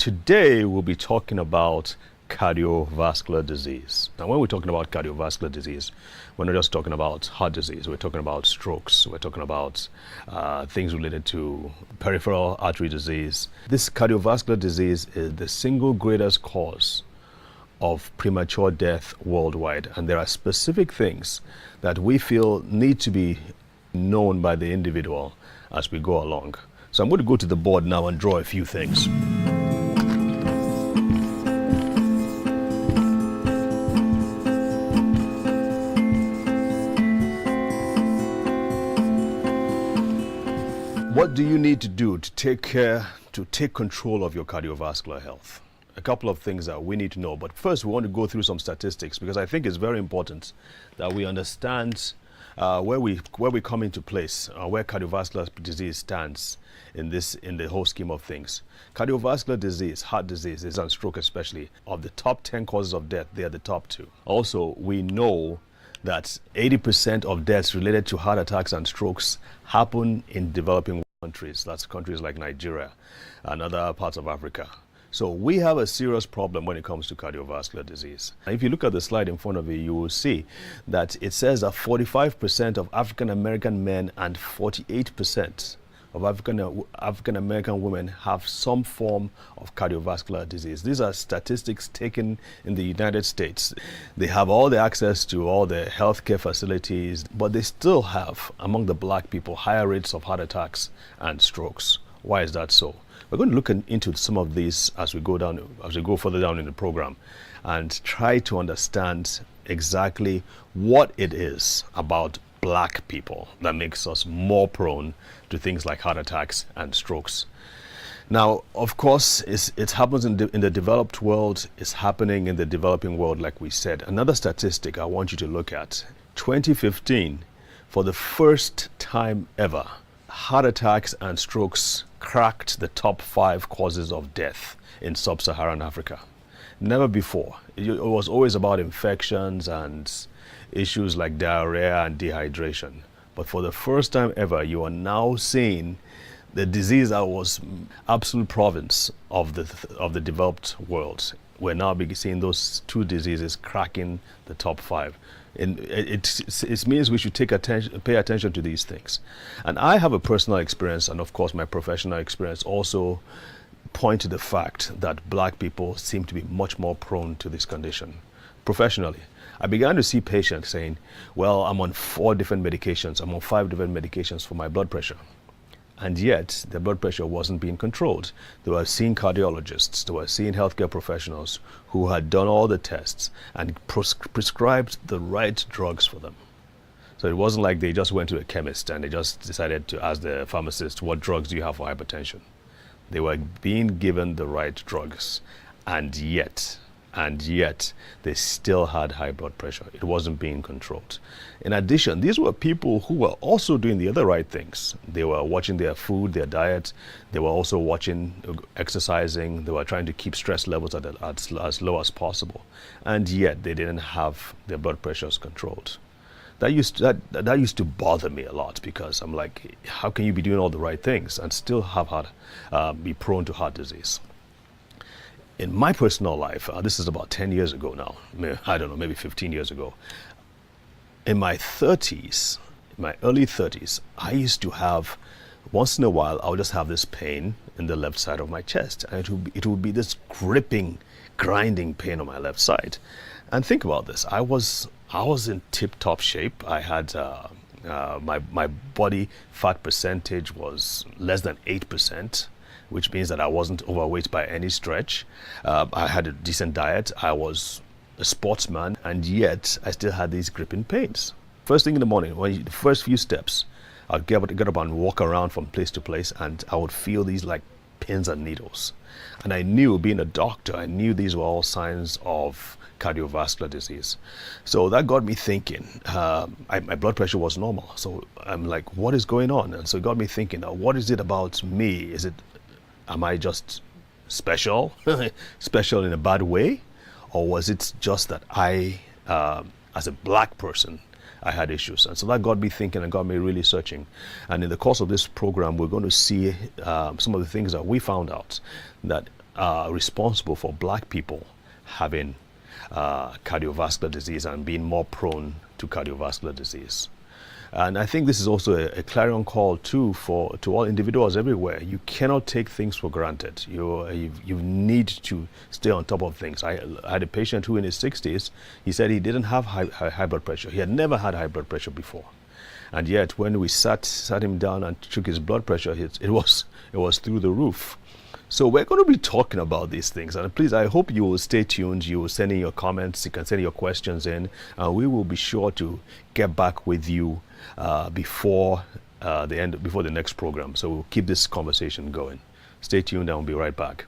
today we'll be talking about cardiovascular disease. Now, when we're talking about cardiovascular disease, we're not just talking about heart disease. We're talking about strokes. We're talking about things related to peripheral artery disease. This cardiovascular disease is the single greatest cause of premature death worldwide, and there are specific things that we feel need to be known by the individual as we go along. So I'm going to go to the board now and draw a few things. What do you need to do to take control of your cardiovascular health? A couple of things that we need to know, but first we want to go through some statistics because I think it's very important that we understand where we come into place, where cardiovascular disease stands in the whole scheme of things. Cardiovascular disease, heart disease, and stroke especially, of the top 10 causes of death, they are the top two. Also, we know that 80% of deaths related to heart attacks and strokes happen in developing countries. That's countries like Nigeria and other parts of Africa. So we have a serious problem when it comes to cardiovascular disease. And if you look at the slide in front of you, you will see that it says that 45% of African American men and 48% of African American women have some form of cardiovascular disease. These are statistics taken in the United States. They have all the access to all the healthcare facilities, but they still have, among the black people, higher rates of heart attacks and strokes. Why is that so? We're going to look into some of these as we go further down in the program and try to understand exactly what it is about black people that makes us more prone to things like heart attacks and strokes. Now, of course, it happens in the developed world. It's happening in the developing world, like we said. Another statistic I want you to look at. 2015, for the first time ever, heart attacks and strokes cracked the top 5 causes of death in sub-Saharan Africa. Never before. It was always about infections and issues like diarrhea and dehydration. But for the first time ever, you are now seeing the disease that was absolute province of the developed world. We're now seeing those two diseases cracking the top 5. And it means we should pay attention to these things. And I have a personal experience, and of course my professional experience also point to the fact that black people seem to be much more prone to this condition. Professionally, I began to see patients saying, well, I'm on 4 different medications, I'm on 5 different medications for my blood pressure. And yet, their blood pressure wasn't being controlled. They were seeing cardiologists, they were seeing healthcare professionals who had done all the tests and prescribed the right drugs for them. So it wasn't like they just went to a chemist and they just decided to ask the pharmacist, what drugs do you have for hypertension? They were being given the right drugs, and yet they still had high blood pressure. It wasn't being controlled. In addition, these were people who were also doing the other right things. They were watching their food, their diet. They were also exercising. They were trying to keep stress levels at as low as possible. And yet they didn't have their blood pressures controlled. That used to bother me a lot, because I'm like, how can you be doing all the right things and still be prone to heart disease? In my personal life, this is about 10 years ago now, I don't know, maybe 15 years ago. In my 30s, my early 30s, I used to have, once in a while, I would just have this pain in the left side of my chest. And it would be this gripping, grinding pain on my left side. And think about this, I was in tip-top shape. I had, my body fat percentage was less than 8%. Which means that I wasn't overweight by any stretch. I had a decent diet. I was a sportsman, and yet I still had these gripping pains. First thing in the morning, the first few steps, I'd get up and walk around from place to place, and I would feel these like pins and needles. And I knew, being a doctor, I knew these were all signs of cardiovascular disease. So that got me thinking. My blood pressure was normal. So I'm like, what is going on? And so it got me thinking, what is it about me? Am I just special? Special in a bad way? Or was it just that I, as a black person, I had issues? And so that got me thinking and got me really searching. And in the course of this program, we're going to see some of the things that we found out that responsible for black people having cardiovascular disease and being more prone to cardiovascular disease. And I think this is also a clarion call too to all individuals everywhere. You cannot take things for granted. You need to stay on top of things. I had a patient who in his 60s, he said he didn't have high blood pressure. He had never had high blood pressure before. And yet when we sat him down and took his blood pressure, it was through the roof. So we're going to be talking about these things, and please, I hope you will stay tuned. You will send in your comments, you can send your questions in, and we will be sure to get back with you before the next program. So we'll keep this conversation going. Stay tuned and we'll be right back.